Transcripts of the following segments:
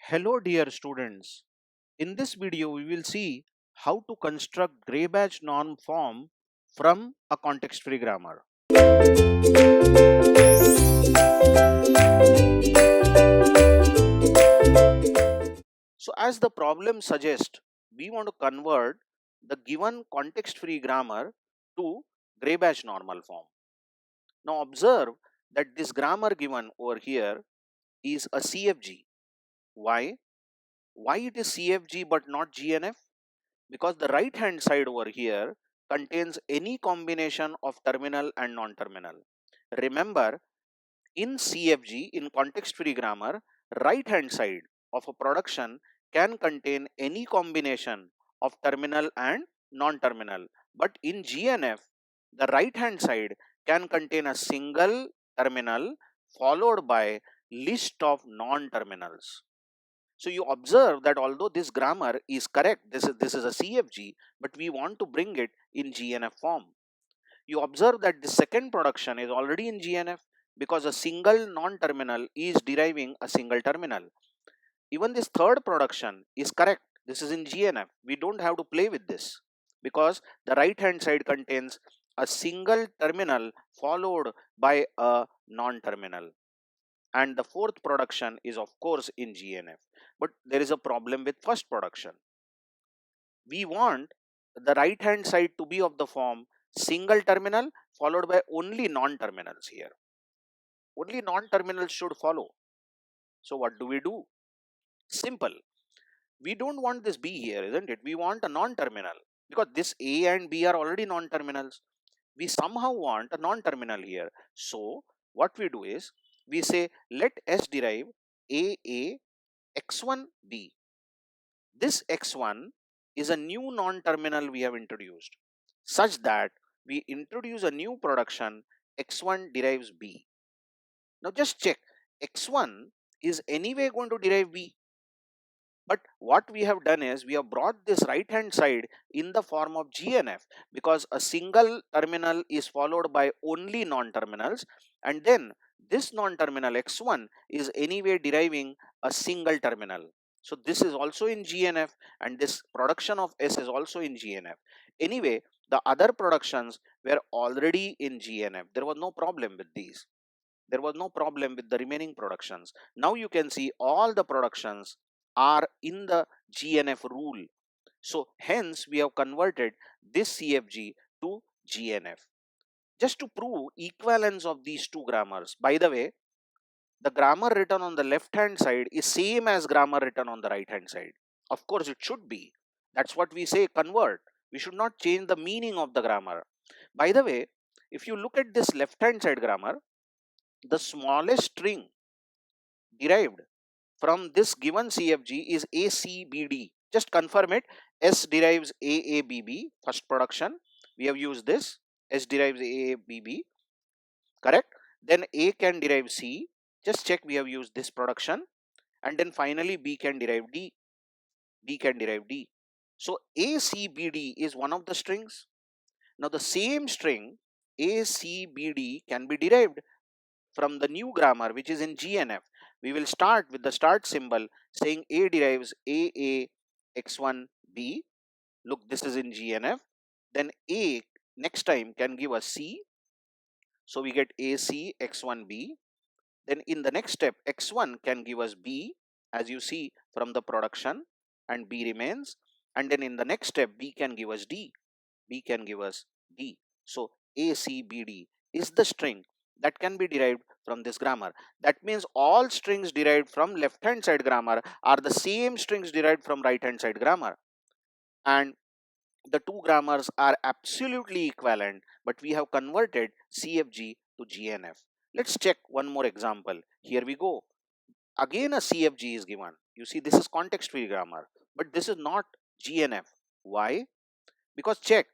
Hello dear students. In this video we will see how to construct gray badge norm form from a context-free grammar. So as the problem suggests, we want to convert the given context-free grammar to gray badge normal form. Now observe that this grammar given over here is a CFG. Why? Why it is CFG but not GNF? Because the right hand side over here contains any combination of terminal and non-terminal. Remember, in CFG, in context free grammar, right hand side of a production can contain any combination of terminal and non-terminal, but in GNF the right hand side can contain a single terminal followed by list of non-terminals. So you observe that although this grammar is correct, this is a CFG, but we want to bring it in GNF form. You observe that the second production is already in GNF because a single non-terminal is deriving a single terminal. Even this third production is correct. This is in GNF. We don't have to play with this because the right hand side contains a single terminal followed by a non-terminal. And the fourth production is of course in GNF. But there is a problem with first production. We want the right hand side to be of the form single terminal followed by only non-terminals here. Only non-terminals should follow. So what do we do? Simple. We don't want this B here, isn't it? We want a non-terminal because this A and B are already non-terminals. We somehow want a non-terminal here. So what we do is we say let S derive A x1 B. This x1 is a new non-terminal we have introduced such that we introduce a new production x1 derives B. Now just check, x1 is anyway going to derive B. But what we have done is we have brought this right hand side in the form of GNF because a single terminal is followed by only non-terminals, and then this non-terminal x1 is anyway deriving a single terminal. So this is also in GNF and this production of S is also in GNF. Anyway, the other productions were already in GNF. There was no problem with these. There was no problem with the remaining productions. Now you can see all the productions are in the GNF rule. So hence we have converted this CFG to GNF. Just to prove equivalence of these two grammars, by the way, the grammar written on the left hand side is same as grammar written on the right hand side. Of course it should be. That's what we say convert. We should not change the meaning of the grammar. By the way, if you look at this left hand side grammar, the smallest string derived from this given CFG is ACBD. Just confirm it. S derives AABB, first production. We have used this. S derives AABB. Correct. Then A can derive C. Just check we have used this production. And then finally B can derive D. D can derive D. So ACBD is one of the strings. Now the same string ACBD can be derived from the new grammar which is in GNF. We will start with the start symbol saying A derives AA x1 B. Look, this is in GNF. Then A next time can give us C. So we get AC x1 B. Then in the next step x1 can give us B as you see from the production and B remains. And then in the next step B can give us D. B can give us D. So ACBD is the string that can be derived from this grammar. That means all strings derived from left hand side grammar are the same strings derived from right hand side grammar. And the two grammars are absolutely equivalent, but we have converted CFG to GNF. Let's check one more example. Here we go. Again a CFG is given. You see this is context free grammar, but this is not GNF. Why? Because check,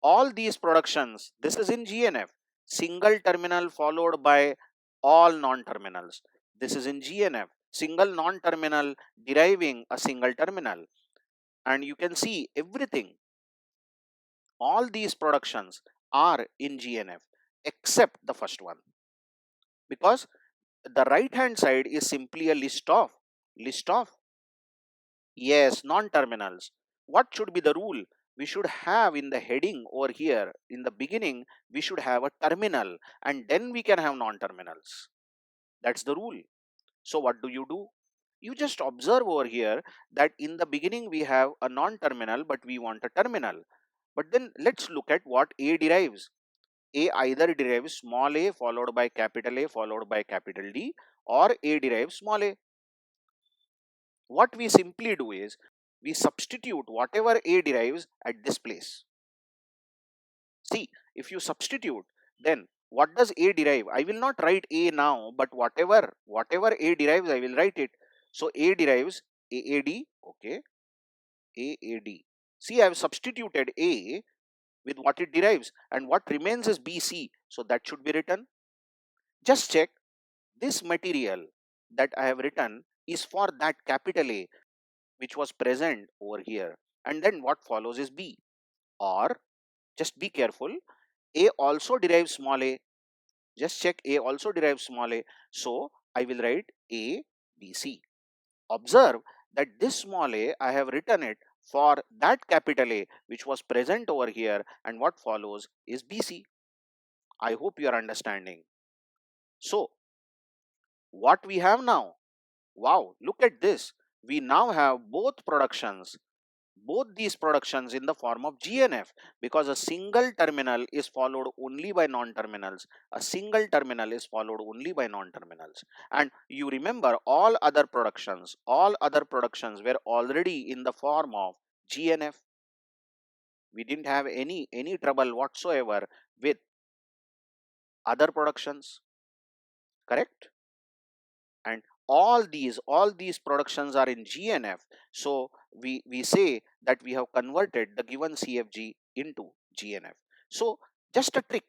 all these productions, this is in GNF, single terminal followed by all non-terminals. This is in GNF, single non-terminal deriving a single terminal. And you can see everything, all these productions are in GNF except the first one, because the right hand side is simply a list of list of, yes, non-terminals. What should be the rule? We should have in the heading over here, in the beginning, we should have a terminal and then we can have non-terminals. That's the rule. So what do? You just observe over here that in the beginning we have a non-terminal but we want a terminal. But then let's look at what A derives. A either derives small a followed by capital A followed by capital D, or A derives small a. What we simply do is we substitute whatever A derives at this place. See, if you substitute, then what does A derive? I will not write A now, but whatever A derives, I will write it. So A derives AAD, okay, AAD. See, I have substituted A with what it derives, and what remains is BC. So that should be written. Just check, this material that I have written is for that capital A which was present over here, and then what follows is B. Or just be careful, A also derives small a. Just check, A also derives small a. So I will write A, B, C. Observe that this small a, I have written it for that capital A which was present over here, and what follows is BC. I hope you are understanding. So what we have now? Wow, look at this. We now have both these productions in the form of GNF, because a single terminal is followed only by non-terminals. A single terminal is followed only by non-terminals. And you remember all other productions were already in the form of GNF. We didn't have any trouble whatsoever with other productions, correct? And all these productions are in GNF. So we say that we have converted the given CFG into GNF. So just a trick,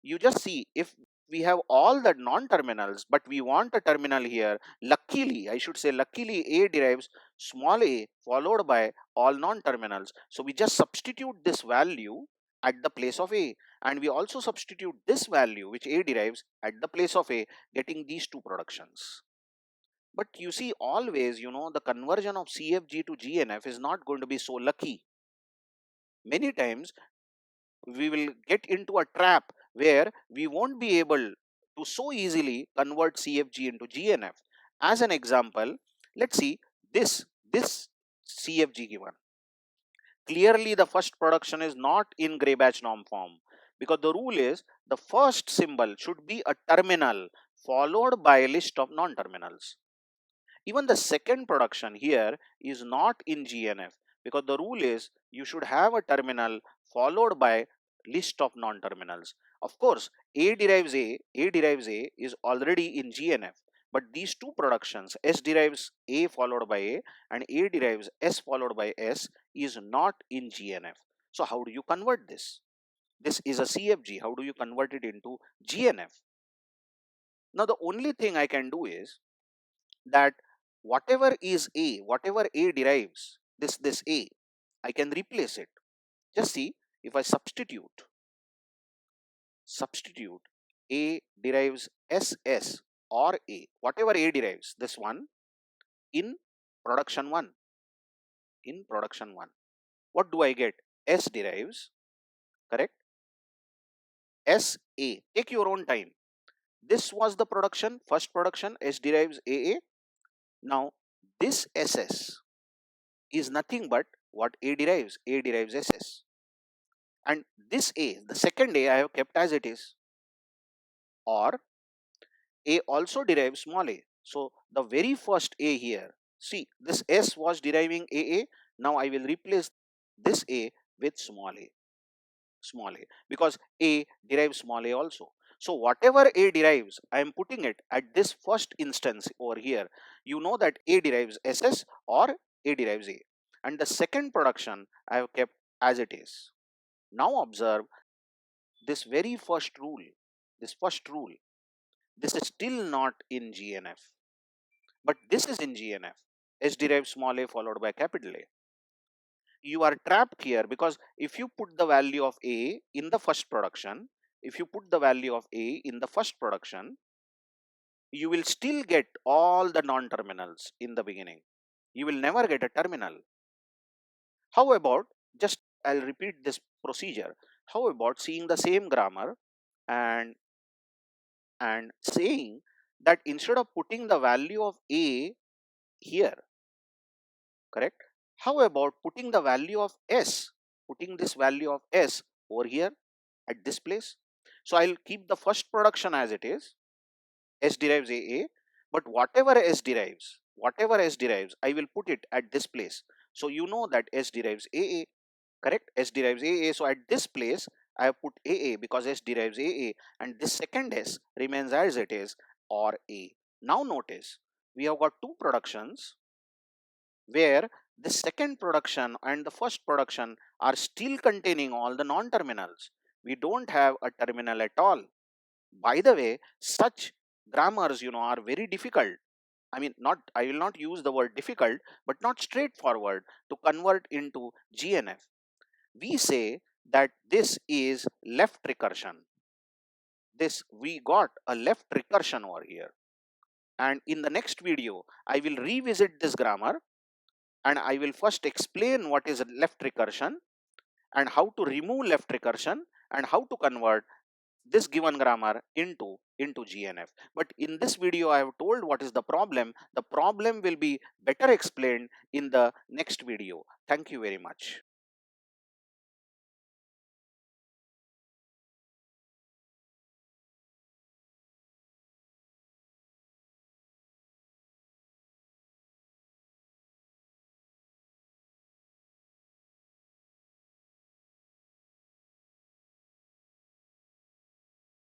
you just see, if we have all the non-terminals but we want a terminal here, luckily, I should say luckily, A derives small a followed by all non-terminals. So we just substitute this value at the place of A, and we also substitute this value which A derives at the place of A, getting these two productions. But you see, always, the conversion of CFG to GNF is not going to be so lucky. Many times we will get into a trap where we won't be able to so easily convert CFG into GNF. As an example, let's see this CFG given. Clearly, the first production is not in gray batch norm form, because the rule is the first symbol should be a terminal followed by a list of non-terminals. Even the second production here is not in GNF, because the rule is you should have a terminal followed by list of non-terminals. Of course, A derives A is already in GNF, but these two productions, S derives A followed by A and A derives S followed by S, is not in GNF. So how do you convert this? This is a CFG. How do you convert it into GNF? Now the only thing I can do is that whatever A derives, this A, I can replace it. Just see, if I substitute A derives SS or A, whatever A derives, this one in production 1, what do I get? S derives, correct? SA, take your own time. This was the production, first production, S derives AA. Now this SS is nothing but what A derives SS. And this A, the second A, I have kept as it is. Or A also derives small a. So the very first A here, see, this S was deriving AA. Now I will replace this A with small a, because A derives small a also. So whatever A derives, I am putting it at this first instance over here. You know that A derives SS or A derives A. And the second production I have kept as it is. Now observe this very first rule, this is still not in GNF, but this is in GNF. S derives small a followed by capital A. You are trapped here, because if you put the value of A in the first production, you will still get all the non-terminals in the beginning. You will never get a terminal. How about, just I'll repeat this procedure. How about seeing the same grammar and saying that instead of putting the value of A here, correct? How about putting the value of S, putting this value of S over here at this place? So I'll keep the first production as it is, S derives AA, but whatever S derives, I will put it at this place. So you know that S derives AA, correct? S derives AA. So at this place, I have put AA because S derives AA, and this second S remains as it is, or A. Now notice, we have got two productions where the second production and the first production are still containing all the non-terminals. We don't have a terminal at all. By the way, such grammars, are very difficult. I mean, I will not use the word difficult, but not straightforward to convert into GNF. We say that this is left recursion. We got a left recursion over here. And in the next video, I will revisit this grammar and I will first explain what is left recursion and how to remove left recursion and how to convert this given grammar into GNF. But in this video, I have told what is the problem. The problem will be better explained in the next video. Thank you very much.